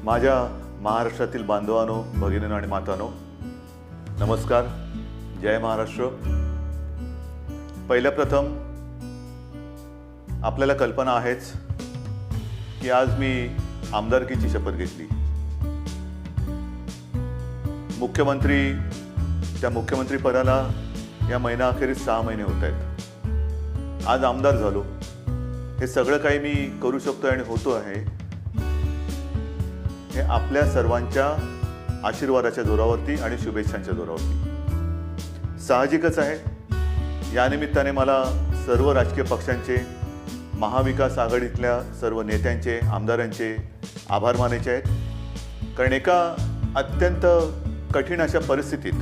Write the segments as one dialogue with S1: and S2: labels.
S1: माझ्या महाराष्ट्रातील बांधवांनो, भगिनींनो आणि मातांनो, नमस्कार. जय महाराष्ट्र. पहिल्या प्रथम आपल्याला कल्पना आहेच की आज मी आमदारकीची शपथ घेतली. त्या मुख्यमंत्री पदाला या महिनाअखेरीस 6 महिने होत आहेत. आज आमदार झालो. हे सगळं काही मी करू शकतो आणि होतो आहे हे आपल्या सर्वांच्या आशीर्वादाच्या जोरावरती आणि शुभेच्छांच्या जोरावरती. साहजिकच आहे, या निमित्ताने मला सर्व राजकीय पक्षांचे, महाविकास आघाडीतल्या सर्व नेत्यांचे, आमदारांचे आभार मानायचे आहेत. कारण एका अत्यंत कठीण अशा परिस्थितीत,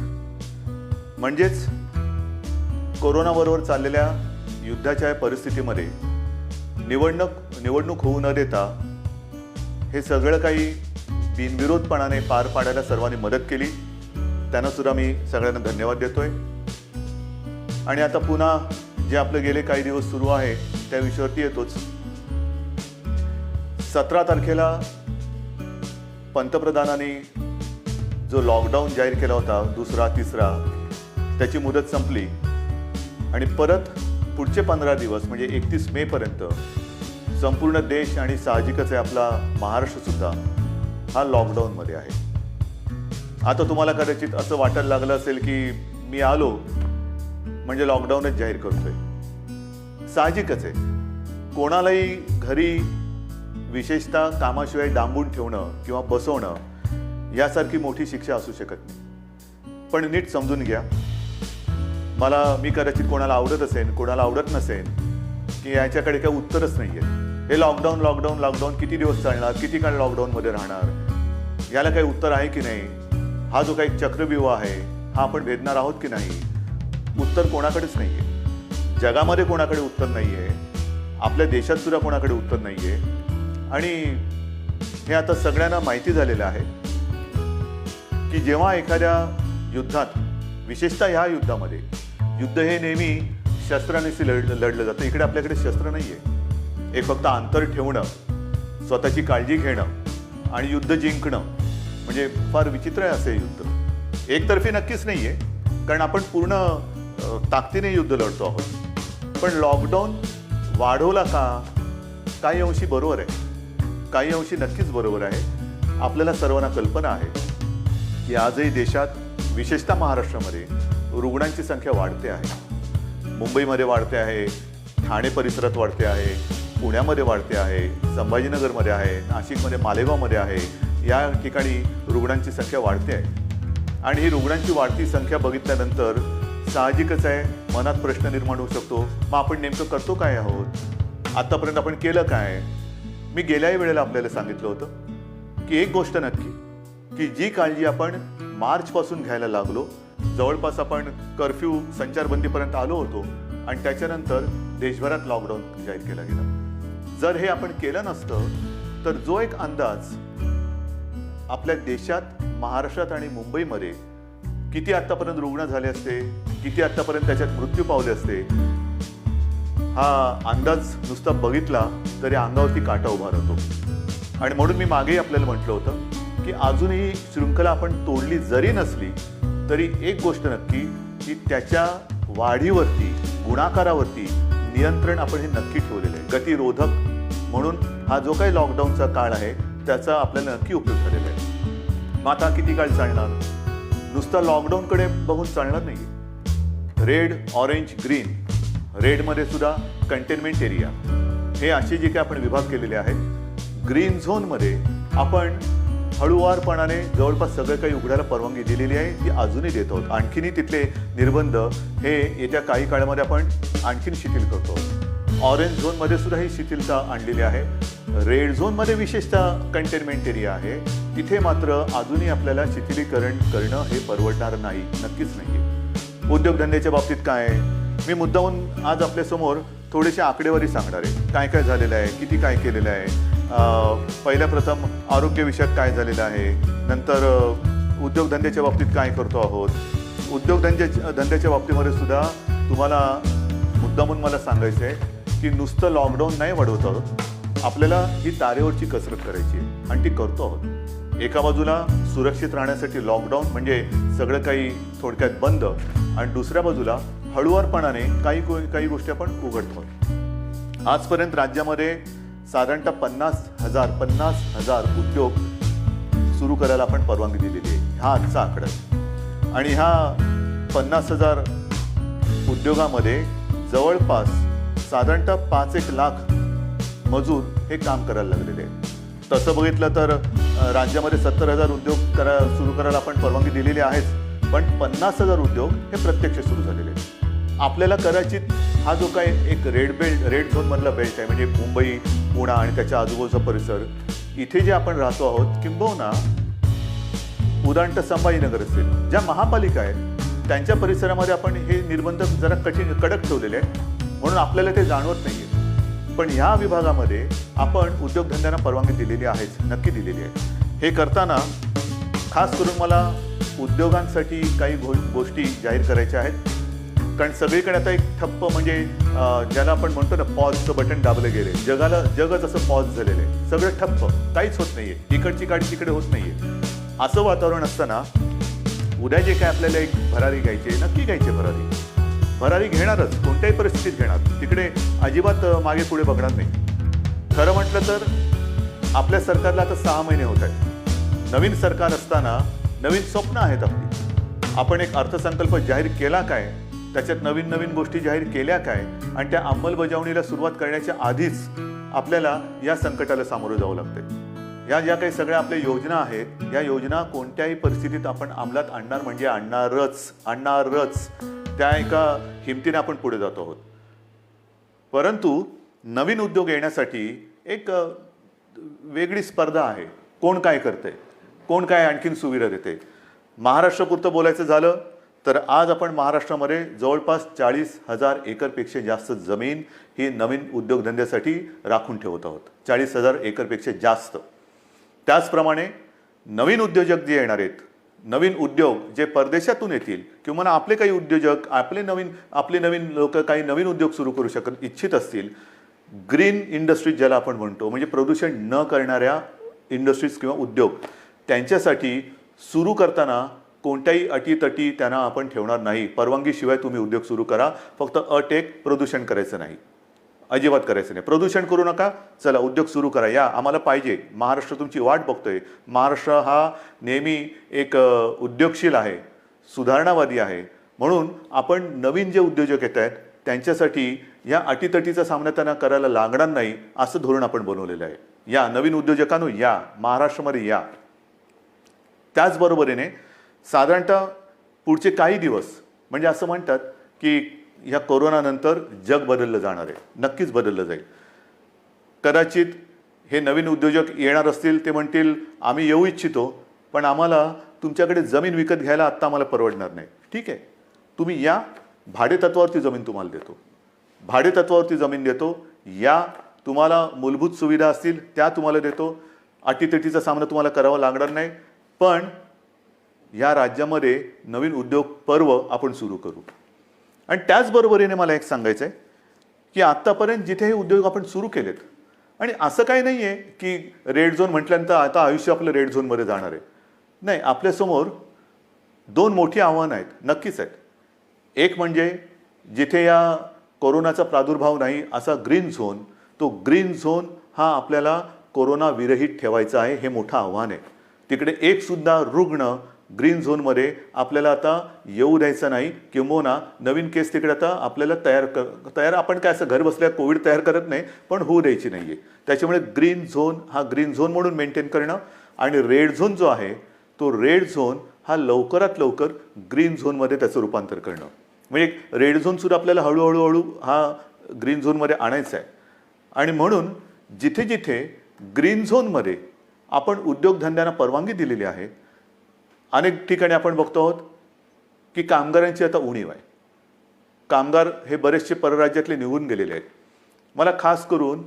S1: म्हणजेच कोरोनाबरोबर चाललेल्या युद्धाच्या परिस्थितीमध्ये निवडणूक होऊ न देता हे सगळं काही बिनविरोधपणाने पार पाडायला सर्वांनी मदत केली. त्यांना सुद्धा मी सगळ्यांना धन्यवाद देतोय. आणि आता पुन्हा जे आपले गेले काही दिवस सुरू आहे त्या विषयावरती येतोच. 17 तारखेला पंतप्रधानांनी जो लॉकडाऊन जाहीर केला होता, दुसरा तिसरा, त्याची मुदत संपली आणि परत पुढचे 15 दिवस म्हणजे 31 मे पर्यंत संपूर्ण देश आणि साहजिकच आहे आपला महाराष्ट्रसुद्धा हा लॉकडाऊनमध्ये आहे. आता तुम्हाला कदाचित असं वाटायला लागलं असेल की मी आलो म्हणजे लॉकडाऊनच जाहीर करतोय. साहजिकच आहे, कोणालाही घरी विशेषतः कामाशिवाय डांबून ठेवणं किंवा बसवणं यासारखी मोठी शिक्षा असू शकत नाही. पण नीट समजून घ्या, मी कदाचित कोणाला आवडत असेल, कोणाला आवडत नसेल, की याच्याकडे काही उत्तरच नाही आहे. हे लॉकडाऊन किती दिवस चालणार, किती काळ लॉकडाऊनमध्ये राहणार, याला काही उत्तर आहे की नाही, हा जो काही चक्रव्यूह आहे हा आपण भेदणार आहोत की नाही, उत्तर कोणाकडेच नाही आहे. जगामध्ये कोणाकडे उत्तर नाही आहे, आपल्या देशात सुद्धा कोणाकडे उत्तर नाही आहे. आणि हे आता सगळ्यांना माहिती झालेलं आहे की जेव्हा एखाद्या युद्धात, विशेषतः ह्या युद्धामध्ये, युद्ध हे नेहमी शस्त्रानेच लढलं जातं. इकडे आपल्याकडे शस्त्र नाही आहे. एक फक्त अंतर ठेवणं, स्वतःची काळजी घेणं आणि युद्ध जिंकणं, म्हणजे फार विचित्र आहे असं युद्ध. एकतर्फी नक्कीच नाही आहे, कारण आपण पूर्ण ताकदीने युद्ध लढतो आहोत. पण लॉकडाऊन वाढवला का? काही अंशी बरोबर आहे, काही अंशी नक्कीच बरोबर आहे. आपल्याला सर्वांना कल्पना आहे की आजही देशात, विशेषतः महाराष्ट्रामध्ये रुग्णांची संख्या वाढते आहे. मुंबईमध्ये वाढते आहे, ठाणे परिसरात वाढते आहे, पुण्यामध्ये वाढते आहे, संभाजीनगरमध्ये आहे, नाशिकमध्ये, मालेगावमध्ये आहे. या ठिकाणी रुग्णांची संख्या वाढते आहे. आणि ही रुग्णांची वाढती संख्या बघितल्यानंतर साहजिकच आहे मनात प्रश्न निर्माण होऊ शकतो, मग आपण नेमकं करतो काय आहोत, आत्तापर्यंत आपण केलं काय? मी गेल्याही वेळेला आपल्याला सांगितलं होतं की एक गोष्ट नक्की, की जी काळजी आपण मार्चपासून घ्यायला लागलो, जवळपास आपण कर्फ्यू, संचारबंदीपर्यंत आलो होतो आणि त्याच्यानंतर देशभरात लॉकडाऊन जाहीर केला गेला. जर हे आपण केलं नसतं तर जो एक अंदाज आपल्या देशात, महाराष्ट्रात आणि मुंबईमध्ये किती आत्तापर्यंत रुग्ण झाले असते, किती आत्तापर्यंत त्याच्यात मृत्यू पावले असते, हा अंदाज नुसता बघितला तरी अंगावरती काटा उभा राहतो. आणि म्हणून मी मागेही आपल्याला म्हटलं होतं की अजूनही शृंखला आपण तोडली जरी नसली तरी एक गोष्ट नक्की, की त्याच्या वाढीवरती, गुणाकारावरती नियंत्रण आपण हे नक्की ठेवलेलं आहे. गतिरोधक म्हणून हा जो काही लॉकडाऊनचा काळ आहे त्याचा आपल्याला नक्की उपयोग झालेला आहे. मग आता किती काळ चालणार? नुसता लॉकडाऊनकडे बघून चालणार नाही. रेड, ऑरेंज, ग्रीन, रेडमध्ये सुद्धा कंटेनमेंट एरिया, हे असे जे काही आपण विभाग केलेले आहेत. ग्रीन झोनमध्ये आपण हळूवारपणाने जवळपास सगळं काही उघडायला परवानगी दिलेली आहे, ती अजूनही देत आहोत. आणखीनही तिथले निर्बंध हे येत्या काही काळामध्ये आपण आणखीन शिथिल करतो. ऑरेंज झोनमध्ये सुद्धा ही शिथिलता आणलेली आहे. रेड झोनमध्ये विशेषतः कंटेनमेंट एरिया आहे, तिथे मात्र अजूनही आपल्याला शिथिलीकरण करणं हे परवडणार नाही, नक्कीच नाही. उद्योगधंद्याच्या बाबतीत काय आहे, मी मुद्दाहून आज आपल्यासमोर थोडेसे आकडेवारी सांगणार आहे. काय काय झालेलं आहे, किती काय केलेलं आहे. पहिल्या प्रथम आरोग्यविषयक काय झालेलं आहे, नंतर उद्योगधंद्याच्या बाबतीत काय करतो आहोत. उद्योगधंद्याच्या बाबतीमध्ये सुद्धा तुम्हाला मुद्दामून मला सांगायचं आहे की नुसतं लॉकडाऊन नाही वाढवत आहोत, आपल्याला ही तारेवरची कसरत करायची आहे आणि ती करतो आहोत. एका बाजूला सुरक्षित राहण्यासाठी लॉकडाऊन म्हणजे सगळं काही थोडक्यात बंद, आणि दुसऱ्या बाजूला हळुवारपणाने काही गोष्टी आपण उघडतो. आजपर्यंत राज्यामध्ये साधारणतः 50,000 उद्योग सुरू करायला आपण परवानगी दिलेली आहे. हा आजचा आकडा आहे. आणि ह्या 50,000 उद्योगामध्ये जवळपास साधारणतः 5-1 लाख मजूर हे काम करायला लागलेले आहेत. तसं बघितलं तर राज्यामध्ये 70,000 उद्योग सुरू करायला आपण परवानगी दिलेली आहेच, पण 50,000 उद्योग हे प्रत्यक्ष सुरू झालेले आहेत. आपल्याला कदाचित हा जो काही एक रेड झोनमधला बेल्ट आहे, म्हणजे मुंबई, पुणे आणि त्याच्या आजूबाजूचा परिसर, इथे जे आपण राहतो आहोत, किंबहुना उदाहरण संभाजीनगर असेल, ज्या महापालिका आहेत त्यांच्या परिसरामध्ये आपण हे निर्बंध जरा कडक ठेवलेले आहेत, म्हणून आपल्याला ते जाणवत नाही आहे. पण ह्या विभागामध्ये आपण उद्योगधंद्यांना परवानगी दिलेली आहेच, नक्की दिलेली आहे. हे करताना खास करून मला उद्योगांसाठी काही गोष्टी जाहीर करायच्या आहेत. कारण सगळीकडे आता एक ठप्प, म्हणजे ज्याला आपण म्हणतो ना, पॉजचं बटन दाबलं गेले, जगच असं पॉज झालेलं आहे. सगळं ठप्प, काहीच होत नाहीये, इकडची गाडी तिकडे होत नाहीये. असं वातावरण असताना उद्या जे काय आपल्याला एक भरारी घ्यायची, नक्की घ्यायची भरारी घेणारच, कोणत्याही परिस्थितीत घेणार. तिकडे अजिबात मागे पुढे बघणार नाही. खरं म्हटलं तर आपल्या सरकारला आता 6 महिने होत आहेत. नवीन सरकार असताना नवीन स्वप्न आहेत आपली. आपण एक अर्थसंकल्प जाहीर केला काय, त्याच्यात नवीन गोष्टी जाहीर केल्या काय, आणि त्या अंमलबजावणीला सुरुवात करण्याच्या आधीच आपल्याला या संकटाला सामोरं जावं लागतंय. या ज्या काही सगळ्या आपल्या योजना आहेत, या योजना कोणत्याही परिस्थितीत आपण अंमलात आणणार म्हणजे आणणारच. त्या एका हिमतीने आपण पुढे जातो आहोत. परंतु नवीन उद्योग येण्यासाठी एक वेगळी स्पर्धा आहे. कोण काय करतंय, कोण काय आणखीन सुविधा देते. महाराष्ट्रापुरतं बोलायचं झालं तर आज आपण महाराष्ट्रामध्ये जवळपास 40,000 एकरपेक्षा जास्त जमीन ही नवीन उद्योगधंद्यासाठी राखून ठेवत आहोत. 40,000 एकरपेक्षा जास्त. त्याचप्रमाणे नवीन उद्योजक जे येणार आहेत, नवीन उद्योग जे परदेशातून येतील, किंवा आपले काही उद्योजक, आपले नवीन लोक काही नवीन उद्योग सुरू करू इच्छित असतील, ग्रीन इंडस्ट्रीज ज्याला आपण म्हणतो, म्हणजे प्रदूषण न करणाऱ्या इंडस्ट्रीज किंवा उद्योग, त्यांच्यासाठी सुरू करताना कोणत्याही अटीतटी त्यांना आपण ठेवणार नाही. परवानगीशिवाय तुम्ही उद्योग सुरू करा. फक्त अट एक, प्रदूषण करायचं नाही, अजिबात करायचं नाही. प्रदूषण करू नका, चला उद्योग सुरू करा, या, आम्हाला पाहिजे. महाराष्ट्र तुमची वाट बघतोय. महाराष्ट्र हा नेहमी एक उद्योगशील आहे, सुधारणावादी आहे. म्हणून आपण नवीन जे उद्योजक येत आहेत त्यांच्यासाठी या अटीतटीचा सामना त्यांना करायला लागणार नाही, असं धोरण आपण बनवलेलं आहे. या नवीन उद्योजकांनो, या महाराष्ट्रामध्ये या. त्याचबरोबरीने साधारणतः पुढचे काही दिवस, म्हणजे असं म्हणतात की ह्या कोरोनानंतर जग बदललं जाणार आहे, नक्कीच बदललं जाईल. कदाचित हे नवीन उद्योजक येणार असतील, ते म्हणतील आम्ही येऊ इच्छितो, पण आम्हाला तुमच्याकडे जमीन विकत घ्यायला आत्ता आम्हाला परवडणार नाही. ठीक आहे, तुम्ही या, भाडेतत्वावरती जमीन तुम्हाला देतो, भाडेतत्वावरती जमीन देतो, या, तुम्हाला मूलभूत सुविधा असतील त्या तुम्हाला देतो, अटीतटीचा सामना तुम्हाला करावा लागणार नाही. पण या राज्यामध्ये नवीन उद्योग पर्व आपण सुरू करू. आणि त्याचबरोबरीने मला एक सांगायचं आहे की आत्तापर्यंत जिथे हे उद्योग आपण सुरू केलेत, आणि असं काही नाही आहे की रेड झोन म्हटल्यानंतर आता आयुष्य आपलं रेड झोनमध्ये जाणार आहे, नाही. आपल्यासमोर 2 मोठी आव्हानं आहेत, नक्कीच आहेत. एक म्हणजे जिथे या कोरोनाचा प्रादुर्भाव नाही असा ग्रीन झोन, तो ग्रीन झोन हा आपल्याला कोरोना विरहित ठेवायचा आहे, हे मोठं आव्हान आहे. तिकडे एक सुद्धा रुग्ण ग्रीन झोनमध्ये आपल्याला आता येऊ द्यायचं नाही, किंबहुना नवीन केस तिकडे आता आपल्याला तयार आपण काय असं घर बसल्या कोविड तयार करत नाही, पण होऊ द्यायची नाही आहे. त्याच्यामुळे ग्रीन झोन हा ग्रीन झोन म्हणून मेंटेन करणं, आणि रेड झोन जो आहे तो रेड झोन हा लवकरात लवकर ग्रीन झोनमध्ये त्याचं रूपांतर करणं. म्हणजे रेड झोनसुद्धा आपल्याला हळूहळू हा ग्रीन झोनमध्ये आणायचा आहे. आणि म्हणून जिथे जिथे ग्रीन झोनमध्ये आपण उद्योगधंद्यांना परवानगी दिलेली आहे, अनेक ठिकाणी आपण बघतो आहोत की कामगारांची आता उणीव आहे. कामगार हे बरेचसे परराज्यातले निघून गेलेले आहेत. मला खास करून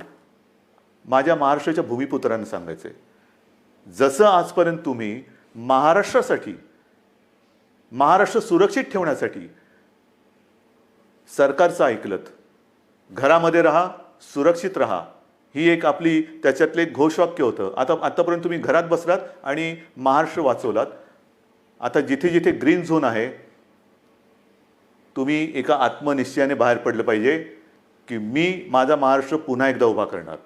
S1: माझ्या महाराष्ट्राच्या भूमिपुत्रांना सांगायचं आहे, जसं आजपर्यंत तुम्ही महाराष्ट्रासाठी, महाराष्ट्र सुरक्षित ठेवण्यासाठी सरकारचं ऐकलत, घरामध्ये राहा, सुरक्षित राहा, ही एक आपली त्याच्यातले एक घोषवाक्य होतं. आतापर्यंत तुम्ही घरात बसलात आणि महाराष्ट्र वाचवलात. आता जिथे जिथे ग्रीन झोन आहे, तुम्ही एका आत्मनिश्चयाने बाहेर पडलं पाहिजे की मी माझा महाराष्ट्र पुन्हा एकदा उभा करणार.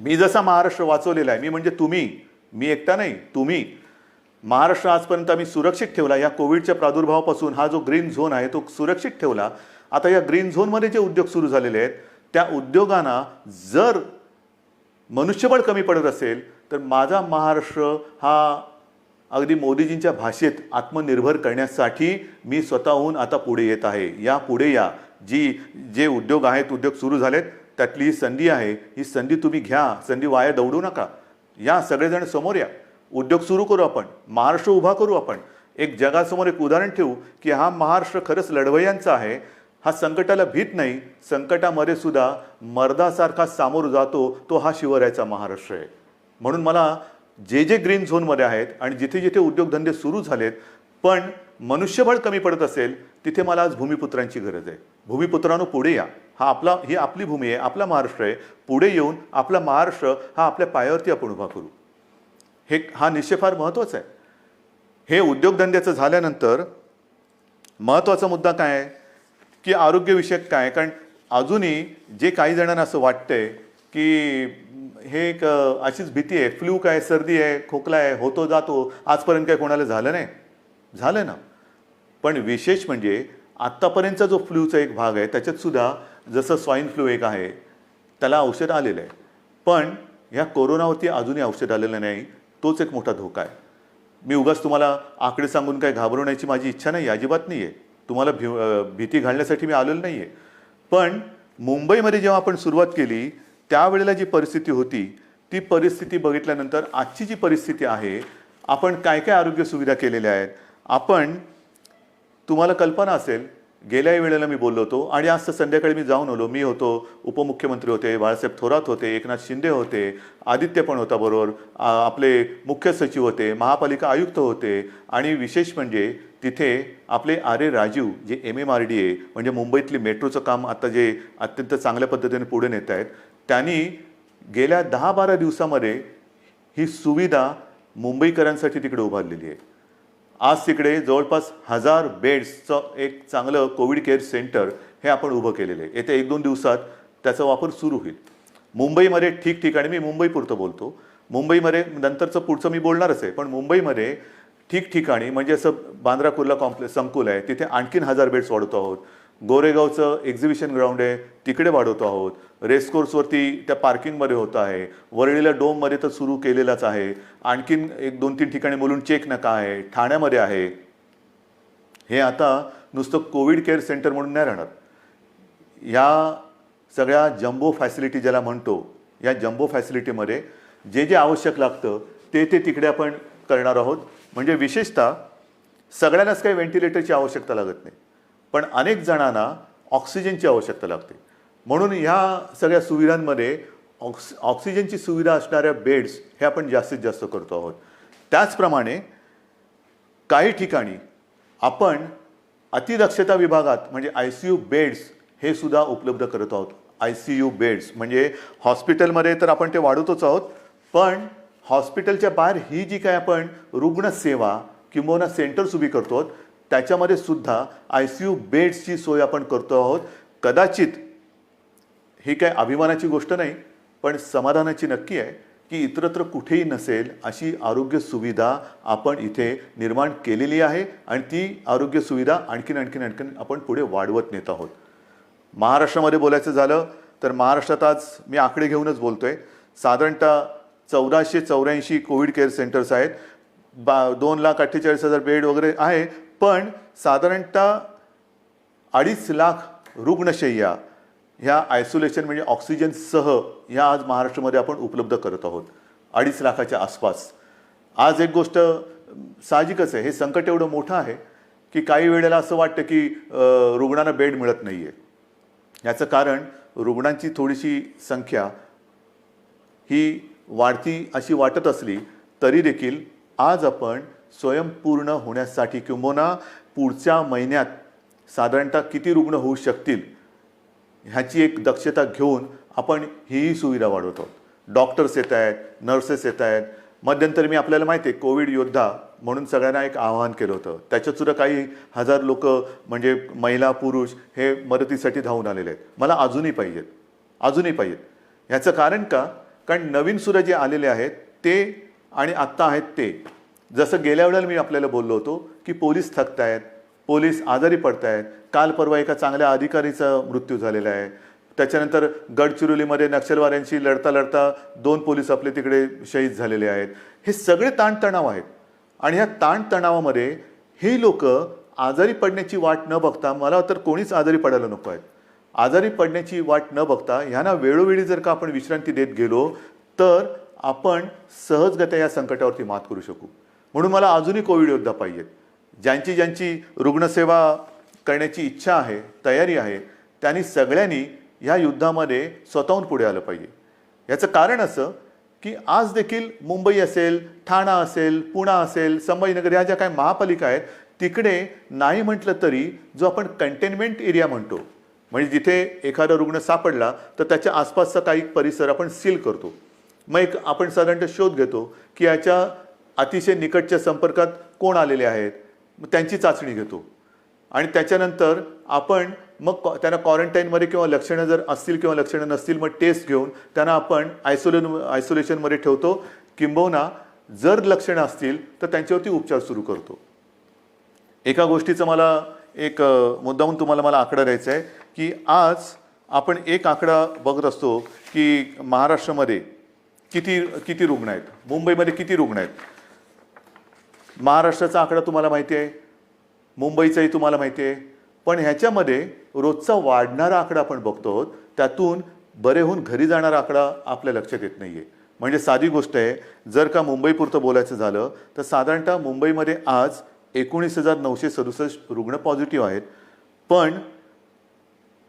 S1: मी जसा महाराष्ट्र वाचवलेला आहे, मी म्हणजे तुम्ही, मी एकटा नाही, तुम्ही. महाराष्ट्र आजपर्यंत आम्ही सुरक्षित ठेवला. या कोविडच्या प्रादुर्भावापासून हा जो ग्रीन झोन आहे तो सुरक्षित ठेवला. आता या ग्रीन झोनमध्ये जे उद्योग सुरू झालेले आहेत त्या उद्योगांना जर मनुष्यबळ कमी पडत असेल तर माझा महाराष्ट्र हा अगदी मोदीजींच्या भाषेत आत्मनिर्भर करण्यासाठी मी स्वतःहून आता पुढे येत आहे. या पुढे या. जे उद्योग आहेत, उद्योग सुरू झालेत, त्यातली ही संधी आहे. ही संधी तुम्ही घ्या. संधी वाया दौडू नका. या सगळेजण समोर या. उद्योग सुरू करू आपण. महाराष्ट्र उभा करू आपण. एक जगासमोर एक उदाहरण ठेवू की हा महाराष्ट्र खरंच लढवय्यांचा आहे. हा संकटाला भीत नाही. संकटामध्ये सुद्धा मर्दासारखा सामोर जातो. तो हा शिवरायाचा महाराष्ट्र आहे. म्हणून मला जे ग्रीन झोनमध्ये आहेत आणि जिथे जिथे उद्योगधंदे सुरू झालेत पण मनुष्यबळ कमी पडत असेल तिथे मला आज भूमिपुत्रांची गरज आहे. भूमिपुत्रांनो पुढे या. ही आपली भूमी आहे, आपला महाराष्ट्र आहे. पुढे येऊन आपला महाराष्ट्र हा आपल्या पायावरती आपण उभा करू. हा निश्चय फार महत्त्वाचा आहे. हे उद्योगधंद्याचं झाल्यानंतर महत्त्वाचा मुद्दा काय आहे की आरोग्यविषयक काय. कारण अजूनही जे काही जणांना असं वाटतंय की हे एक अशीच भीती आहे, फ्लू काय, सर्दी आहे, खोकला आहे, होतो जातो, आजपर्यंत काय कोणाला झालं नाही. झालं ना. पण विशेष म्हणजे आत्तापर्यंतचा जो फ्लूचा एक भाग आहे त्याच्यात सुद्धा जसं स्वाईन फ्लू एक आहे त्याला औषध आलेलं आहे. पण ह्या कोरोनावरती अजूनही औषध आलेलं नाही. तोच एक मोठा धोका आहे. मी उगाच तुम्हाला आकडे सांगून काय घाबरवण्याची माझी इच्छा नाही, अजिबात नाही आहे. तुम्हाला भीती घालण्यासाठी मी आलेलो नाही आहे. पण मुंबईमध्ये जेव्हा आपण सुरुवात केली त्यावेळेला जी परिस्थिती होती ती परिस्थिती बघितल्यानंतर आजची जी परिस्थिती आहे, आपण काय काय आरोग्य सुविधा केलेल्या आहेत. तुम्हाला कल्पना असेल, गेल्याही वेळेला मी बोललो होतो आणि आज संध्याकाळी मी जाऊन आलो. मी होतो, उपमुख्यमंत्री होते, बाळासाहेब थोरात होते, एकनाथ शिंदे होते, आदित्य पण होता बरोबर, आपले मुख्य सचिव होते, महापालिका आयुक्त होते आणि विशेष म्हणजे तिथे आपले आर.ए. राजीव जे MMRDA म्हणजे मुंबईतली मेट्रोचं काम आता जे अत्यंत चांगल्या पद्धतीने पुढे नेत आहेत, त्यांनी गेल्या 10-12 दिवसामध्ये ही सुविधा मुंबईकरांसाठी तिकडे उभारलेली आहे. आज तिकडे जवळपास 1000 बेड्सचं एक चांगलं कोविड केअर सेंटर हे आपण उभं केलेलं आहे. येत्या 1-2 दिवसात त्याचा वापर सुरू होईल. मुंबईमध्ये ठिकठिकाणी, मी मुंबईपुरतं बोलतो, मुंबईमध्ये नंतरचं पुढचं मी बोलणारच आहे, पण मुंबईमध्ये ठिकठिकाणी म्हणजे असं बांद्रा कुर्ला कॉम्प्लेक्स संकुल आहे तिथे आणखीन 1000 बेड्स वाढवतो आहोत. गोरेगावचं एक्झिबिशन ग्राउंड आहे तिकडे वाढवतो आहोत. रेसकोर्सवरती त्या पार्किंगमध्ये होतं आहे. वरळीला डोममध्ये तर सुरू केलेलाच आहे. आणखीन 1-2-3 ठिकाणी मुलुंड चेक नका आहे, ठाण्यामध्ये आहे. हे आता नुसतं कोविड केअर सेंटर म्हणून नाही राहणार. या सगळ्या जम्बो फॅसिलिटी ज्याला म्हणतो, या जम्बो फॅसिलिटीमध्ये जे आवश्यक लागतं ते तिकडे आपण करणार आहोत. म्हणजे विशेषतः सगळ्यांनाच काही व्हेंटिलेटरची आवश्यकता लागत नाही, पण अनेक जणांना ऑक्सिजनची आवश्यकता लागते. म्हणून ह्या सगळ्या सुविधांमध्ये ऑक्सिजनची सुविधा असणाऱ्या बेड्स हे आपण जास्तीत जास्त करतो आहोत. त्याचप्रमाणे काही ठिकाणी आपण अतिदक्षता विभागात म्हणजे ICU बेड्स हे सुद्धा उपलब्ध करत आहोत. ICU बेड्स म्हणजे हॉस्पिटलमध्ये तर आपण ते वाढवतोच आहोत, पण हॉस्पिटलच्या बाहेर ही जी काय आपण रुग्णसेवा किंबहुना सेंटर्स उभी करतो त्याच्यामध्ये सुद्धा ICU बेड्सची सोय आपण करतो आहोत. कदाचित ही काय अभिमानाची गोष्ट नाही, पण समाधानाची नक्की आहे की इतरत्र कुठेही नसेल अशी आरोग्य सुविधा आपण इथे निर्माण केलेली आहे आणि ती आरोग्य सुविधा आणखीन आपण पुढे वाढवत नेत आहोत. महाराष्ट्रामध्ये बोलायचं झालं तर महाराष्ट्रात आज मी आकडे घेऊनच बोलतोय. साधारणतः 1484 कोविड केअर सेंटर्स आहेत. 2,48,000 बेड वगैरे आहे, पण साधारणतः 2.5 लाख रुग्णशय्या ह्या आयसोलेशन म्हणजे ऑक्सिजनसह ह्या आज महाराष्ट्रामध्ये आपण उपलब्ध करत आहोत. 2.5 लाखाच्या आसपास. आज एक गोष्ट साहजिकच आहे, हे संकट एवढं मोठं आहे की काही वेळेला असं वाटतं की रुग्णांना बेड मिळत नाही आहे. याचं कारण रुग्णांची थोडीशी संख्या ही वाढती अशी वाटत असली तरी देखील आज आपण स्वयंपूर्ण होण्यासाठी किंबहुना पुढच्या महिन्यात साधारणतः किती रुग्ण होऊ शकतील ह्याची एक दक्षता घेऊन आपण हीही सुविधा वाढवतो. डॉक्टर्स येत आहेत, नर्सेस येत आहेत. मध्यंतरी मी आपल्याला माहिती आहे कोविड योद्धा म्हणून सगळ्यांना एक आवाहन केलं होतं. त्याच्यात सुद्धा काही हजार लोक म्हणजे महिला पुरुष हे मदतीसाठी धावून आलेले आहेत. मला अजूनही पाहिजेत. ह्याचं कारण का? कारण नवीन सुद्धा जे आलेले आहेत ते आणि आत्ता आहेत ते, जसं गेल्या वेळेला मी आपल्याला बोललो होतो की पोलीस थकत आहेत, पोलीस आजारी पडत आहेत. काल परवा एका चांगल्या अधिकारीचा मृत्यू झालेला आहे. त्याच्यानंतर गडचिरोलीमध्ये नक्षलवाद्यांशी लढता 2 पोलीस आपले तिकडे शहीद झालेले आहेत. हे सगळे ताणतणाव आहेत आणि ह्या ताणतणावामध्ये हे लोक आजारी पडण्याची वाट न बघता, मला तर कोणीच आजारी पडायला नको आहेत, आजारी पडण्याची वाट न बघता ह्यांना वेळोवेळी जर का आपण विश्रांती देत गेलो तर आपण सहजगत्या या संकटावरती मात करू शकू. म्हणून मला अजूनही कोविड योद्धा पाहिजेत. ज्यांची रुग्णसेवा करण्याची इच्छा आहे, तयारी आहे, त्यांनी सगळ्यांनी ह्या युद्धामध्ये स्वतःहून पुढे आलं पाहिजे. याचं कारण असं की आज देखील मुंबई असेल, ठाणा असेल, पुणा असेल, संभाजीनगर ह्या ज्या काही महापालिका आहेत तिकडे नाही म्हटलं तरी जो आपण कंटेनमेंट एरिया म्हणतो, म्हणजे जिथे एखादा रुग्ण सापडला तर त्याच्या आसपासचा काही परिसर आपण सील करतो. मग एक आपण साधारणतः शोध घेतो की याच्या अतिशय निकटच्या संपर्कात कोण आलेले आहेत, मग त्यांची चाचणी घेतो आणि त्याच्यानंतर आपण मग त्यांना क्वारंटाईनमध्ये किंवा लक्षणं जर असतील किंवा लक्षणं नसतील मग टेस्ट घेऊन त्यांना आपण आयसोलेशनमध्ये ठेवतो. किंबहुना जर लक्षणं असतील तर त्यांच्यावरती उपचार सुरू करतो. एका गोष्टीचं मला एक मुद्दाहून तुम्हाला मला आकडा द्यायचा आहे की आज आपण एक आकडा बघत असतो की महाराष्ट्रामध्ये किती रुग्ण आहेत, मुंबईमध्ये किती रुग्ण आहेत. महाराष्ट्राचा आकडा तुम्हाला माहिती आहे, मुंबईचाही तुम्हाला माहिती आहे, पण ह्याच्यामध्ये रोजचा वाढणारा आकडा आपण बघतो, त्यातून बरे होऊन घरी जाणारा आकडा आपल्या लक्षात येत नाही आहे. म्हणजे साधी गोष्ट आहे, जर का मुंबईपुरतं बोलायचं झालं तर साधारणतः मुंबईमध्ये आज 19,967 रुग्ण पॉझिटिव्ह आहेत. पण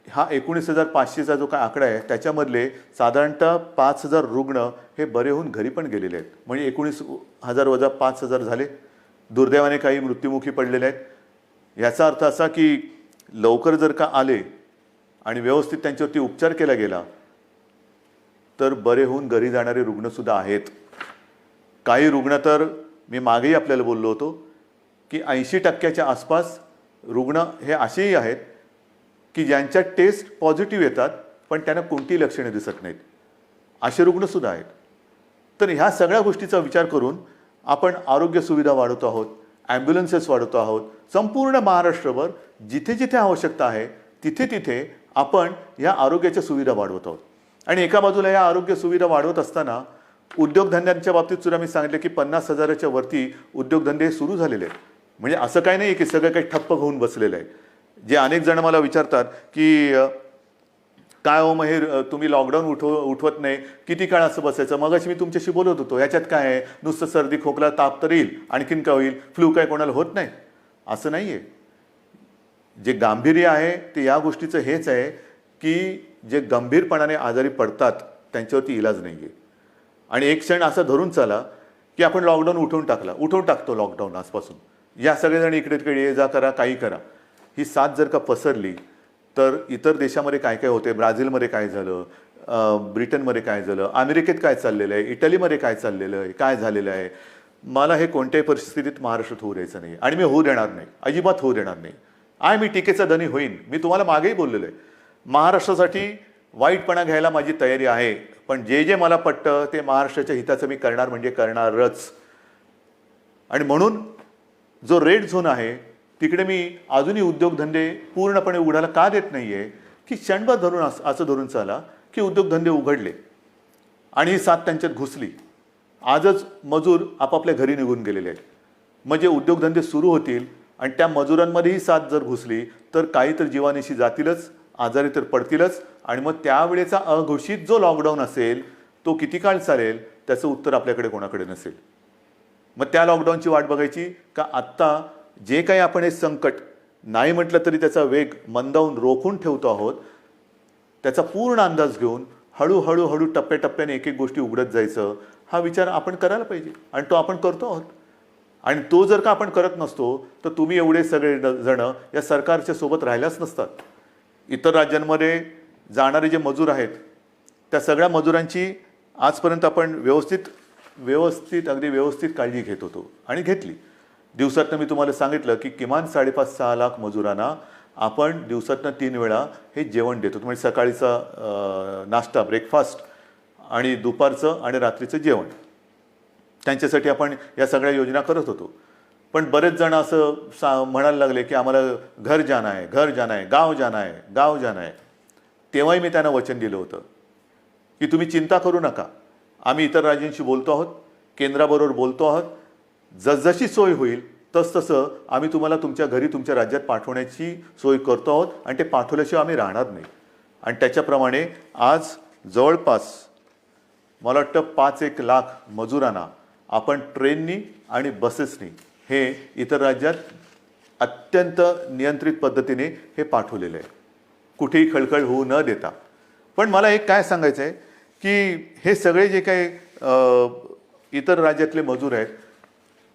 S1: हा 19,500चा जो काय आकडा आहे त्याच्यामधले साधारणतः 5,000 रुग्ण हे बरे होऊन घरी पण गेलेले आहेत. म्हणजे 19,000 वजा 5,000 झाले. दुर्दैवाने काही मृत्युमुखी पडलेले आहेत. याचा अर्थ असा की लवकर जर का आले आणि व्यवस्थित त्यांच्यावरती उपचार केला गेला तर बरे होऊन घरी जाणारे रुग्णसुद्धा आहेत. काही रुग्ण तर मी मागेही आपल्याला बोललो होतो की 80% आसपास रुग्ण हे असेही आहेत की ज्यांच्या टेस्ट पॉझिटिव्ह येतात पण त्यांना कोणतीही लक्षणे दिसत नाहीत, असे रुग्णसुद्धा आहेत. तर ह्या सगळ्या गोष्टीचा विचार करून आपण आरोग्य सुविधा वाढवतो आहोत, ॲम्ब्युलन्सेस वाढवतो आहोत. संपूर्ण महाराष्ट्रभर जिथे जिथे आवश्यकता आहे तिथे तिथे आपण या आरोग्याच्या सुविधा वाढवत आहोत. आणि एका बाजूला या आरोग्य सुविधा वाढवत असताना उद्योगधंद्यांच्या बाबतीत सुद्धा मी सांगितलं की 50,000च्या वरती उद्योगधंदे सुरू झालेले आहेत. म्हणजे असं काही नाही की सगळं काही ठप्प होऊन बसलेलं आहे. जे अनेक जण मला विचारतात की काय हो महेर, तुम्ही लॉकडाऊन उठवत नाही, किती काळ असं बसायचं. मगाशी मी तुमच्याशी बोलत होतो, याच्यात काय आहे, नुसतं सर्दी खोकला ताप तर येईल, आणखीन काय होईल, फ्लू काय कोणाला होत नाही, असं नाही आहे. जे गांभीर्य आहे ते या गोष्टीचं हेच आहे की जे गंभीरपणाने आजारी पडतात त्यांच्यावरती इलाज नाही आहे. आणि एक क्षण असं धरून चला की आपण लॉकडाऊन उठवून टाकतो लॉकडाऊन आजपासून, या सगळेजण इकडे तिकडे ये जा करा, काही करा. ही साथ जर का पसरली तर इतर देशामध्ये काय काय होते, ब्राझीलमध्ये काय झालं, ब्रिटनमध्ये काय झालं, अमेरिकेत काय चाललेलं आहे, इटलीमध्ये काय चाललेलं आहे, काय झालेलं आहे. मला हे कोणत्याही परिस्थितीत महाराष्ट्रात होऊ द्यायचं नाही आणि मी होऊ देणार नाही, अजिबात होऊ देणार नाही. मी टीकेचा धनी होईन. मी तुम्हाला मागेही बोललेलो आहे, महाराष्ट्रासाठी वाईटपणा घ्यायला माझी तयारी आहे, पण जे मला पटतं ते महाराष्ट्राच्या हिताचं मी करणार म्हणजे करणारच. आणि म्हणून जो रेड झोन आहे तिकडे मी अजूनही उद्योगधंदे पूर्णपणे उघडायला का देत नाही आहे की क्षणभर धरून असं धरून चाला की उद्योगधंदे उघडले आणि ही साथ त्यांच्यात घुसली. आजच मजूर आपापल्या घरी निघून गेलेले आहेत. म्हणजे उद्योगधंदे सुरू होतील आणि त्या मजुरांमध्येही साथ जर घुसली तर काही तर जीवानिशी जातीलच, आजारी तर पडतीलच. आणि मग त्यावेळेचा अघोषित जो लॉकडाऊन असेल तो किती काळ चालेल त्याचं उत्तर आपल्याकडे कोणाकडे नसेल. मग त्या लॉकडाऊनची वाट बघायची का आत्ता जे काही आपण हे संकट नाही म्हटलं तरी त्याचा वेग मंदावून रोखून ठेवतो आहोत, त्याचा पूर्ण अंदाज घेऊन हळूहळू टप्प्याटप्प्याने एक एक गोष्टी उघडत जायचं, हा विचार आपण करायला पाहिजे आणि तो आपण करतो आहोत. आणि तो जर का आपण करत नसतो तर तुम्ही एवढे सगळे जण या सरकारच्या सोबत राहिल्याच नसतात. इतर राज्यांमध्ये जाणारे जे मजूर आहेत त्या सगळ्या मजुरांची आजपर्यंत आपण अगदी व्यवस्थित काळजी घेत होतो आणि घेतली. दिवसातनं मी तुम्हाला सांगितलं की किमान 5.5-6 लाख मजुरांना आपण दिवसातनं 3 वेळा हे जेवण देतो. म्हणजे सकाळीचा नाश्ता ब्रेकफास्ट आणि दुपारचं आणि रात्रीचं जेवण, त्यांच्यासाठी आपण या सगळ्या योजना करत होतो. पण बरेच जण असं म्हणायला लागले की आम्हाला घर जाना आहे, गाव जाना आहे. तेव्हाही मी त्यांना वचन दिलं होतं की तुम्ही चिंता करू नका, आम्ही इतर राज्यांशी बोलतो आहोत, केंद्राबरोबर बोलतो आहोत. जसजशी सोय होईल तसतसं आम्ही तुम्हाला तुमच्या घरी तुमच्या राज्यात पाठवण्याची सोय करतो आहोत आणि ते पाठवल्याशिवाय आम्ही राहणार नाही. आणि त्याच्याप्रमाणे आज जवळपास मला वाटतं 5-1 लाख मजुरांना आपण ट्रेननी आणि बसेसनी हे इतर राज्यात अत्यंत नियंत्रित पद्धतीने हे पाठवलेलं आहे, कुठेही खळखळ होऊ न देता. पण मला एक काय सांगायचं आहे की हे सगळे जे काही इतर राज्यातले मजूर आहेत,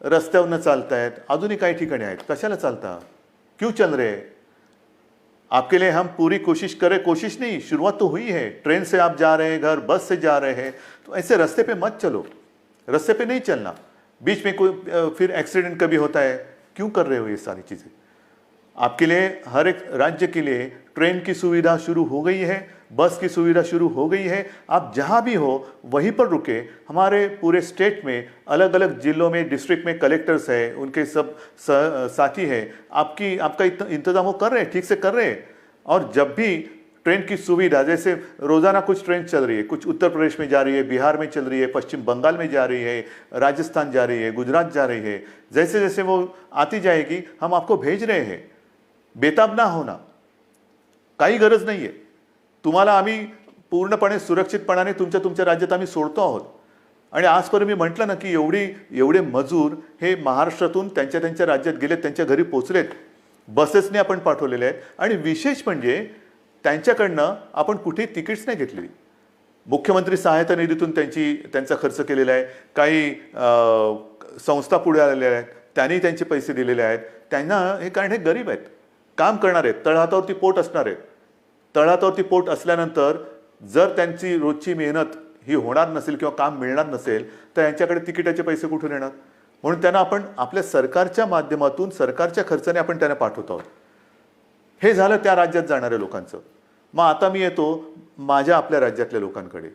S1: रस्त्यावरनं चालत आहेत, अजूनही काही ठिकाणी आहेत, कशाला चालता, क्यों चल रहे? आपके लिए हम पूरी कोशिश नहीं, शुरुआत तो हुई है. ट्रेन से आप जा रहे हैं घर, बस से जा रहे हैं, तो ऐसे रास्ते पे मत चलो, रास्ते पे नहीं चलना. बीच में कोई फिर एक्सीडेंट कभी होता है, क्यों कर रहे हो ये सारी चीज़ें? आपके लिए हर एक राज्य के लिए ट्रेन की सुविधा शुरू हो गई है, बस की सुविधा शुरू हो गई है. आप जहाँ भी हो वहीं पर रुके. हमारे पूरे स्टेट में अलग अलग जिलों में डिस्ट्रिक्ट में कलेक्टर्स हैं, उनके सब साथी हैं, आपका इंतजाम वो कर रहे हैं, ठीक से कर रहे हैं. और जब भी ट्रेन की सुविधा, जैसे रोज़ाना कुछ ट्रेन चल रही है, कुछ उत्तर प्रदेश में जा रही है, बिहार में चल रही है, पश्चिम बंगाल में जा रही है, राजस्थान जा रही है, गुजरात जा रही है, जैसे जैसे वो आती जाएगी हम आपको भेज रहे हैं. बेताब ना होना, काही गरज नाही आहे. तुम्हाला आम्ही पूर्णपणे सुरक्षितपणाने तुमच्या राज्यात आम्ही सोडतो आहोत. आणि आजपर्यंत मी म्हटलं ना की एवढे मजूर हे महाराष्ट्रातून त्यांच्या राज्यात गेलेत, त्यांच्या घरी पोचलेत, बसेसने आपण पाठवलेले आहेत. आणि विशेष म्हणजे त्यांच्याकडनं आपण कुठेही तिकीट्स नाही घेतलेली. मुख्यमंत्री सहायता निधीतून त्यांचा खर्च केलेला आहे. काही संस्था पुढे आलेल्या आहेत, त्यांनी त्यांचे पैसे दिलेले आहेत. त्यांना हे, कारण हे गरीब आहेत, काम करणार आहेत, तळहातावरती पोट असणार आहेत. तळहातावरती पोट असल्यानंतर जर त्यांची रोजची मेहनत ही होणार नसेल किंवा काम मिळणार नसेल तर यांच्याकडे तिकिटाचे पैसे कुठून येणार? म्हणून त्यांना आपण आपल्या सरकारच्या माध्यमातून, सरकारच्या खर्चाने आपण त्यांना पाठवत आहोत. हे झालं त्या राज्यात जाणाऱ्या लोकांचं. मग आता मी येतो माझ्या आपल्या राज्यातल्या लोकांकडे.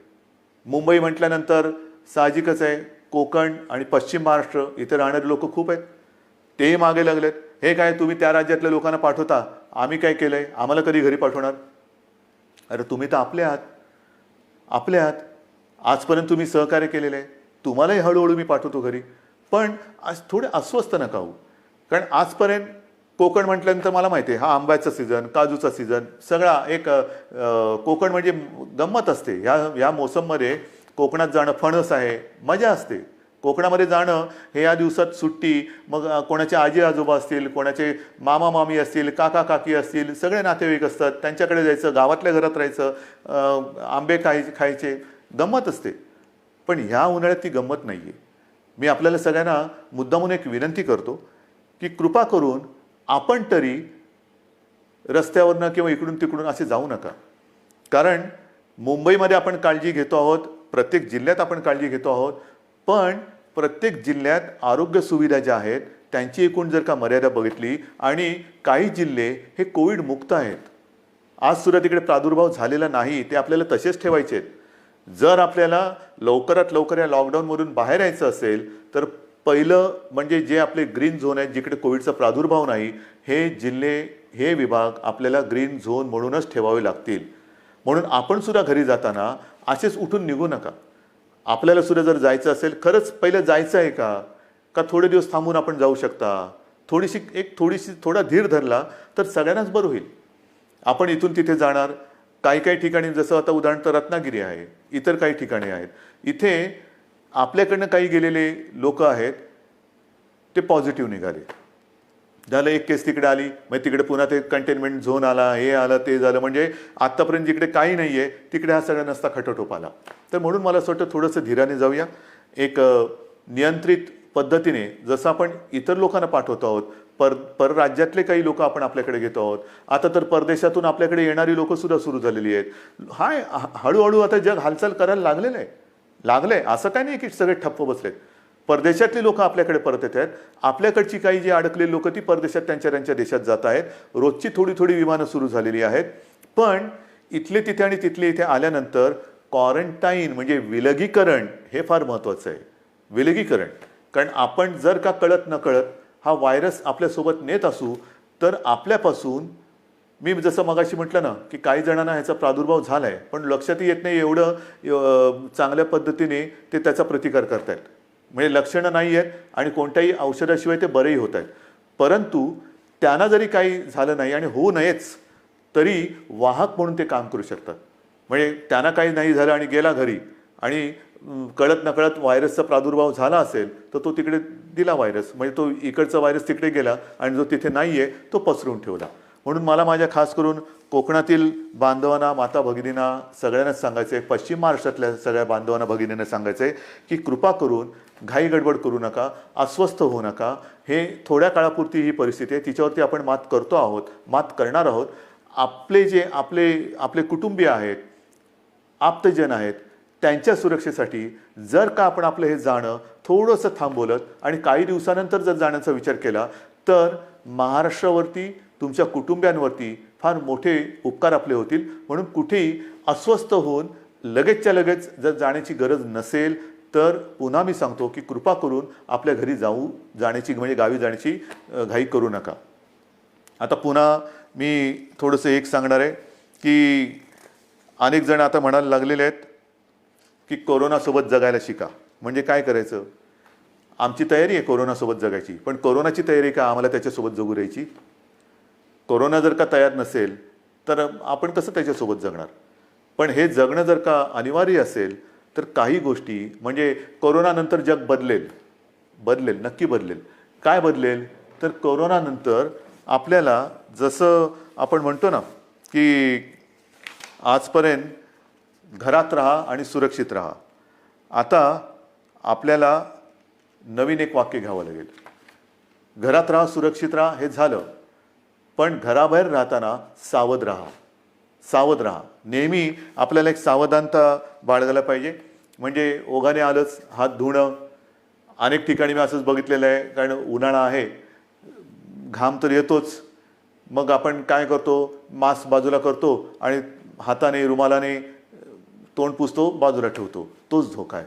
S1: मुंबई म्हटल्यानंतर साहजिकच आहे, कोकण आणि पश्चिम महाराष्ट्र इथे राहणारे लोक खूप आहेत. तेही मागे लागलेत. हे काय तुम्ही त्या राज्यातल्या लोकांना पाठवता, आम्ही काय केलंय, आम्हाला कधी घरी पाठवणार? अरे तुम्ही तर आपले आहात. आजपर्यंत तुम्ही सहकार्य केलेलं आहे, तुम्हालाही हळूहळू मी पाठवतो घरी. पण आज थोडे अस्वस्थ नका होऊ. कारण आजपर्यंत कोकण म्हटल्यानंतर मला माहिती आहे, हा आंब्याचा सीझन, काजूचा सीझन, सगळा एक कोकण म्हणजे गंमत असते. ह्या मोसममध्ये कोकणात जाणं, फणस आहे, मजा असते. कोकणामध्ये जाणं हे या दिवसात सुट्टी, मग कोणाचे आजी आजोबा असतील, कोणाचे मामा मामी असतील, काका काकी असतील, सगळे नातेवाईक असतात, त्यांच्याकडे जायचं, गावातल्या घरात राहायचं, आंबे खायचे, गंमत असते. पण ह्या उन्हाळ्यात ती गंमत नाही आहे. मी आपल्याला सगळ्यांना मुद्दामून एक विनंती करतो की कृपा करून आपण तरी रस्त्यावरनं किंवा इकडून तिकडून असे जाऊ नका. कारण मुंबईमध्ये आपण काळजी घेतो आहोत, प्रत्येक जिल्ह्यात आपण काळजी घेतो आहोत, पण प्रत्येक जिल्ह्यात आरोग्य सुविधा ज्या आहेत त्यांची एकूण जर का मर्यादा बघितली, आणि काही जिल्हे हे कोविड मुक्त आहेत, आज सुद्धा तिकडे प्रादुर्भाव झालेला नाही, ते आपल्याला तसेच ठेवायचे आहेत. जर आपल्याला लवकरात लवकर या लॉकडाऊनमधून बाहेर यायचं असेल तर पहिलं म्हणजे जे आपले ग्रीन झोन आहेत, जिकडे कोविडचा प्रादुर्भाव नाही, हे जिल्हे, हे विभाग आपल्याला ग्रीन झोन म्हणूनच ठेवावे लागतील. म्हणून आपण सुद्धा घरी जाताना असेच उठून निघू नका. आपल्याला सुद्धा जर जायचं असेल, खरंच पहिलं जायचं आहे का थोडे दिवस थांबून आपण जाऊ शकता, थोडा धीर धरला तर सगळ्यांनाच बरं होईल. आपण इथून तिथे जाणार, काही ठिकाणी जसं आता उदाहरणार्थ रत्नागिरी आहे, इतर काही ठिकाणी आहेत, इथे आपल्याकडनं काही गेलेले लोक आहेत, ते पॉझिटिव्ह निघाले. झालं, एक केस तिकडे आली, मग तिकडे पुन्हा ते कंटेनमेंट झोन आला, हे आलं, ते झालं. म्हणजे आत्तापर्यंत जिकडे काही नाही आहे तिकडे हा सगळा नसता खटोटोप आला. तर म्हणून मला असं वाटतं थोडंसं धीराने जाऊया. एक नियंत्रित पद्धतीने जसं आपण इतर लोकांना पाठवतो आहोत परराज्यातले काही लोक आपण आपल्याकडे घेतो आहोत. आता तर परदेशातून आपल्याकडे येणारी लोक सुद्धा सुरू झालेली आहेत. हळूहळू आता जग हालचाल करायला लागलंय. असं काही नाही की सगळे ठप्प बसलेत. परदेशातली लोक आपल्याकडे परत येत आहेत. आपल्याकडची काही जी अडकलेली लोक ती परदेशात त्यांच्या देशात जात आहेत. रोजची थोडी विमानं सुरू झालेली आहेत. पण इथले तिथे आणि तिथले इथे आल्यानंतर क्वारंटाईन म्हणजे विलगीकरण हे फार महत्त्वाचं आहे. विलगीकरण, कारण आपण जर का कळत नकळत हा व्हायरस आपल्यासोबत नेत असू तर आपल्यापासून, मी जसं मगाशी म्हटलं ना की काही जणांना ह्याचा प्रादुर्भाव झाला आहे पण लक्षातही येत नाही एवढं चांगल्या पद्धतीने ते त्याचा प्रतिकार करतायत. म्हणजे लक्षणं नाही आहेत आणि कोणत्याही औषधाशिवाय ते बरेही होत आहेत. परंतु त्यांना जरी काही झालं नाही आणि होऊ नयेच तरी वाहक म्हणून ते काम करू शकतात. म्हणजे त्यांना काही नाही झालं आणि गेला घरी आणि कळत नकळत व्हायरसचा प्रादुर्भाव झाला असेल तर तो तिकडे दिला व्हायरस, म्हणजे तो इकडचा व्हायरस तिकडे गेला आणि जो तिथे नाही आहे तो पसरून ठेवला. म्हणून मला माझ्या खास करून कोकणातील बांधवांना, माता भगिनींना सगळ्यांनाच सांगायचं आहे, पश्चिम महाराष्ट्रातल्या सगळ्या बांधवांना भगिनींना सांगायचं आहे की कृपा करून घाई गडबड करू नका, अस्वस्थ होऊ नका. हे थोड्या काळापुरती ही परिस्थिती आहे, तिच्यावरती आपण मात करणार आहोत. आपले कुटुंबीय आहेत, आप्तजन आहेत, त्यांच्या सुरक्षेसाठी जर का आपण आपलं हे जाणं थोडंसं थांबवलं आणि काही दिवसानंतर जर जाण्याचा विचार केला तर महाराष्ट्रावरती, तुमच्या कुटुंबियांवरती फार मोठे उपकार आपले होतील. म्हणून कुठेही अस्वस्थ होऊन लगेचच्या लगेच जर जाण्याची गरज नसेल तर पुन्हा मी सांगतो की कृपा करून आपल्या घरी जाण्याची म्हणजे गावी जाण्याची घाई करू नका. आता पुन्हा मी थोडंसं एक सांगणार आहे की अनेक जण आता म्हणायला लागलेले आहेत की कोरोनासोबत जगायला शिका. म्हणजे काय करायचं? आमची तयारी आहे कोरोनासोबत जगायची, पण कोरोनाची तयारी का आम्हाला त्याच्यासोबत जगू द्यायची? कोरोना जर का तयार नसेल तर आपण कसं त्याच्यासोबत जगणार? पण हे जगणं जर का अनिवार्य असेल तर काही गोष्टी, म्हणजे कोरोनानंतर जग बदलेल, नक्की बदलेल. काय बदलेल? तर कोरोनानंतर आपल्याला जसं आपण म्हणतो ना की आजपर्यंत घरात राहा आणि सुरक्षित राहा, आता आपल्याला नवीन एक वाक्य घ्यावं लागेल. घरात राहा, सुरक्षित राहा हे झालं, पण घराबाहेर राहताना सावध राहा. नेहमी आपल्याला एक सावधानता बाळगायला पाहिजे. म्हणजे ओघाने आलंच हात धुणं. अनेक ठिकाणी मी असंच बघितलेलं आहे, कारण उन्हाळा आहे, घाम तर येतोच, मग आपण काय करतो, मास्क बाजूला करतो आणि हाताने रुमालाने तोंड पुसतो, बाजूला ठेवतो. तोच धोका आहे.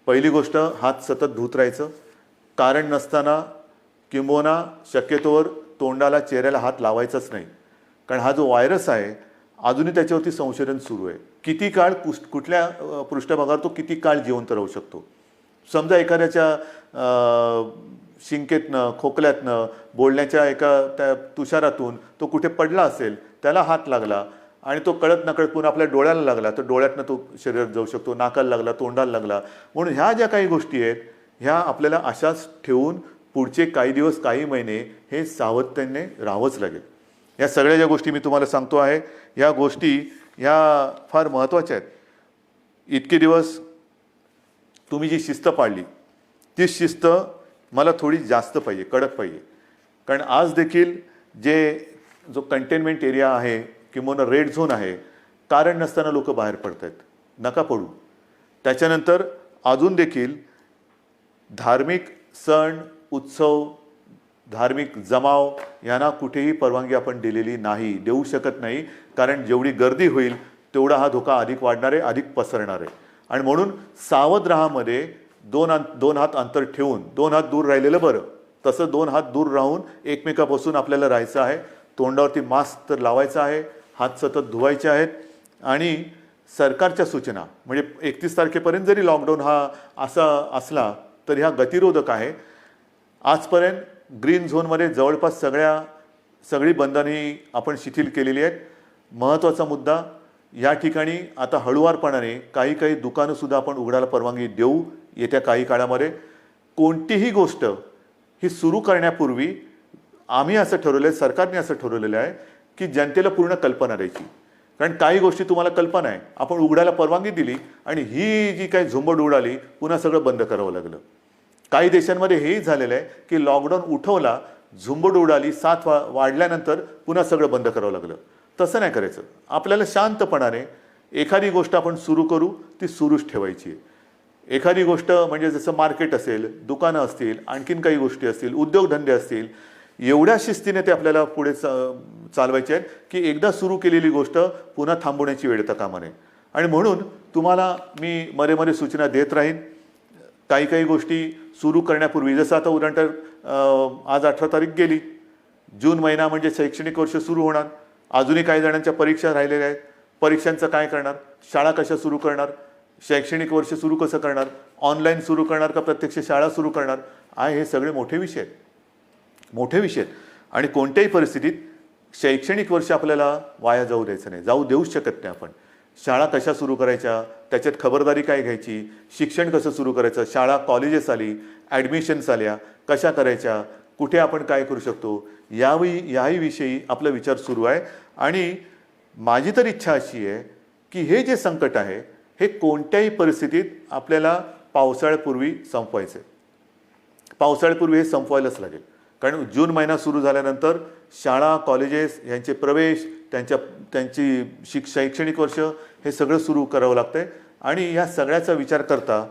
S1: पहिली गोष्ट, हात सतत धुत राहायचं. कारण नसताना किंबहुना शक्यतोवर तोंडाला, चेहऱ्याला हात लावायचाच नाही. कारण हा जो व्हायरस आहे अजूनही त्याच्यावरती संशोधन सुरू आहे. किती काळ कुठल्या पृष्ठभागावर तो किती काळ जिवंत राहू शकतो. समजा एखाद्याच्या शिंकेतनं, खोकल्यातनं, बोलण्याच्या त्या तुषारातून तो कुठे पडला असेल, त्याला हात लागला आणि तो कळत नकळत पुन्हा आपल्या डोळ्याला लागला तर डोळ्यातनं तो शरीरात जाऊ शकतो, नाकाला लागला, तोंडाला लागला. म्हणून ह्या ज्या काही गोष्टी आहेत ह्या आपल्याला अशाच ठेवून पुढचे काही दिवस, काही महिने हे सावधतेने राहावंच लागेल. या सगळ्या ज्या गोष्टी मी तुम्हाला सांगतो आहे, या गोष्टी ह्या फार महत्त्वाच्या आहेत. इतके दिवस तुम्ही जी शिस्त पाळली ती शिस्त मला थोडी जास्त पाहिजे, कडक पाहिजे. कारण आज देखील जो कंटेनमेंट एरिया आहे किंवा रेड झोन आहे, कारण नसताना लोक बाहेर पडत आहेत. नका पडू. त्याच्यानंतर अजून देखील धार्मिक सण, उत्सव, धार्मिक जमाव यांना कुठेही परवानगी आपण दिलेली नाही, देऊ शकत नाही. कारण जेवढी गर्दी होईल तेवढा हा धोका अधिक वाढणार आहे, अधिक पसरणार आहे. आणि म्हणून सावध राहामध्ये दोन हात अंतर ठेवून, 2 हात दूर राहिलेलं बरं. तसं 2 हात दूर राहून एकमेकापासून आपल्याला राहायचं आहे. तोंडावरती मास्क तर लावायचा आहे, हात सतत धुवायचे आहेत. आणि सरकारच्या सूचना, म्हणजे 31 तारखेपर्यंत जरी लॉकडाऊन हा असा असला तर ह्या गतिरोधक आहे. आजपर्यंत ग्रीन झोनमध्ये जवळपास सगळी बंधने आपण शिथिल केलेली आहेत. महत्त्वाचा मुद्दा, या ठिकाणी आता हळुवारपणाने काही दुकानंसुद्धा आपण उघडायला परवानगी देऊ येत्या काही काळामध्ये. कोणतीही गोष्ट ही सुरू करण्यापूर्वी आम्ही असं ठरवलं आहे, सरकारने असं ठरवलेलं आहे की जनतेला पूर्ण कल्पना द्यायची. कारण काही गोष्टी तुम्हाला कल्पना आहे, आपण उघडायला परवानगी दिली आणि ही जी काही झुंबड उडाली पुन्हा सगळं बंद करावं लागलं. काही देशांमध्ये हेही झालेलं आहे की लॉकडाऊन उठवला, झुंबड उडाली, साथ वाढल्यानंतर पुन्हा सगळं बंद करावं लागलं. तसं नाही करायचं. आपल्याला शांतपणाने एखादी गोष्ट आपण सुरू करू, ती सुरूच ठेवायची आहे. एखादी गोष्ट म्हणजे जसं मार्केट असेल, दुकानं असतील, आणखीन काही गोष्टी असतील, उद्योगधंदे असतील, एवढ्या शिस्तीने ते आपल्याला पुढे चालवायचे आहेत की एकदा सुरू केलेली गोष्ट पुन्हा थांबवण्याची वेळ येता कामा नये. आणि म्हणून तुम्हाला मी मध्ये मध्ये सूचना देत राहीन. काही काही गोष्टी सुरू करण्यापूर्वी, जसं आता उदाहरणार्थ आज 18 तारीख गेली, जून महिना म्हणजे शैक्षणिक वर्ष सुरू होणार. अजूनही काही जणांच्या परीक्षा राहिलेल्या आहेत. परीक्षांचं काय करणार, शाळा कशा सुरू करणार, शैक्षणिक वर्ष सुरू कसं करणार, ऑनलाईन सुरू करणार का प्रत्यक्ष शाळा सुरू करणार, हे सगळे मोठे विषय आहेत. मोठे विषय आहेत. आणि कोणत्याही परिस्थितीत शैक्षणिक वर्ष आपल्याला वाया जाऊ द्यायचं नाही, जाऊ देऊच शकत नाही आपण. शाळा कशा सुरू करायच्या, त्याच्यात खबरदारी काय घ्यायची, शिक्षण कसं सुरू करायचं, शाळा कॉलेजेस आली, ॲडमिशन्स आल्या, कशा करायच्या, कुठे आपण काय करू शकतो, याही विषयी आपला विचार सुरू आहे. आणि माझी तर इच्छा अशी आहे की हे जे संकट आहे हे कोणत्याही परिस्थितीत आपल्याला पावसाळ्यापूर्वी संपवायचं आहे. पावसाळ्यापूर्वी हे संपवायलाच लागेल. कारण जून महिना सुरू झाल्यानंतर शाळा कॉलेजेस यांचे प्रवेश, त्यांची शैक्षणिक वर्ष हे सगळं सुरू करावं लागतं आहे. आणि ह्या सगळ्याचा विचार करता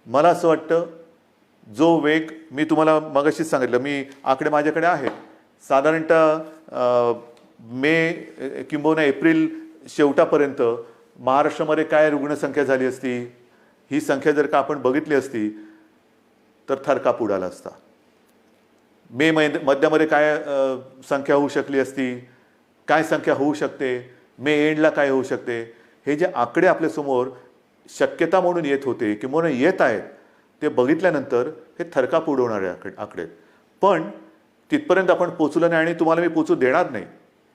S1: मला असं वाटतं, जो वेग मी तुम्हाला मगाशीच सांगितलं, मी आकडे माझ्याकडे आहेत, साधारणतः मे किंबहुना एप्रिल शेवटापर्यंत महाराष्ट्रामध्ये काय रुग्णसंख्या झाली असती, ही संख्या जर का आपण बघितली असती तर थरकाप उडाला असता. मे मध्यामध्ये काय संख्या होऊ शकली असती, काय संख्या होऊ शकते, मे एंडला काय होऊ शकते, हे जे आकडे आपल्यासमोर शक्यता म्हणून येत होते किंवा येत आहेत, ते बघितल्यानंतर हे थरकाप उडवणारे आकडे. पण तिथपर्यंत आपण पोचलो नाही आणि तुम्हाला मी पोचू देणार नाही,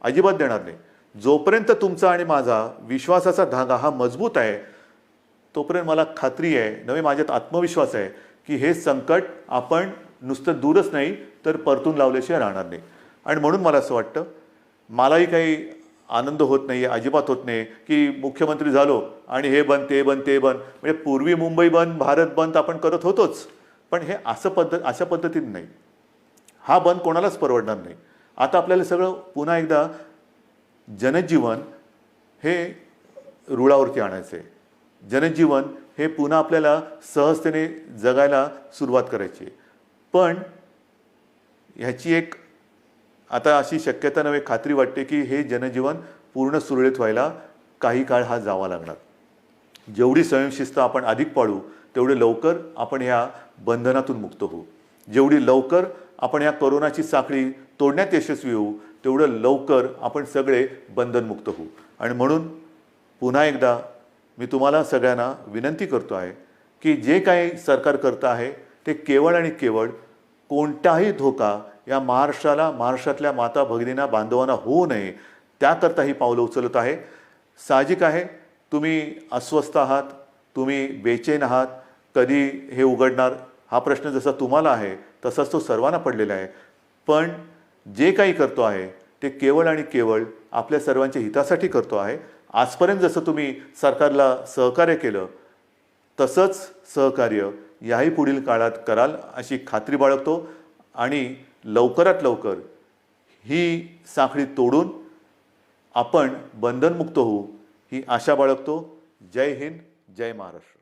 S1: अजिबात देणार नाही. जोपर्यंत तुमचा आणि माझा विश्वासाचा धागा हा मजबूत आहे तोपर्यंत मला खात्री आहे, नवे माझ्यात आत्मविश्वास आहे की हे संकट आपण नुसतं दूरच नाही तर परतून लावल्याशिवाय राहणार नाही. आणि म्हणून मला असं वाटतं, मलाही काही आनंद होत नाही आहे, अजिबात होत नाही की मुख्यमंत्री झालो आणि हे बंद ते बंद ते बंद. म्हणजे पूर्वी मुंबई बंद, भारत बंद आपण करत होतोच, पण हे अशा पद्धतीने नाही. हा बंद कोणालाच परवडणार नाही. आता आपल्याला सगळं पुन्हा एकदा जनजीवन हे रुळावरती आणायचं आहे. जनजीवन हे पुन्हा आपल्याला सहजतेने जगायला सुरुवात करायची आहे. पण ह्याची एक आता अशी शक्यता नव्हे, खात्री वाटते की हे जनजीवन पूर्ण सुरळीत व्हायला काही काळ हा जावा लागणार. जेवढी स्वयंशिस्त आपण अधिक पाळू तेवढे लवकर आपण ह्या बंधनातून मुक्त होऊ. जेवढी लवकर आपण ह्या कोरोनाची साखळी तोडण्यात यशस्वी होऊ तेवढं लवकर आपण सगळे बंधनमुक्त होऊ. आणि म्हणून पुन्हा एकदा मी तुम्हाला सगळ्यांना विनंती करतो आहे की जे काही सरकार करतं आहे ते केवळ आणि केवळ कोणताही धोका या महाराष्ट्राला, महाराष्ट्रातल्या माता भगिनींना, बांधवांना होऊ नये त्याकरता ही पावलं उचलत आहे. साहजिक आहे, तुम्ही अस्वस्थ आहात, तुम्ही बेचैन आहात, कधी हे उघडणार हा प्रश्न जसा तुम्हाला आहे तसाच तो सर्वांना पडलेला आहे. पण जे काही करतो आहे ते केवळ आणि केवळ आपल्या सर्वांच्या हितासाठी करतो आहे. आजपर्यंत जसं तुम्ही सरकारला सहकार्य केलं तसंच सहकार्य याही पुढील काळात कराल अशी खात्री बाळगतो. आणि लवकरात लवकर ही साखळी तोडून आपण बंधनमुक्त होऊ ही आशा बाळगतो. जय हिंद, जय महाराष्ट्र.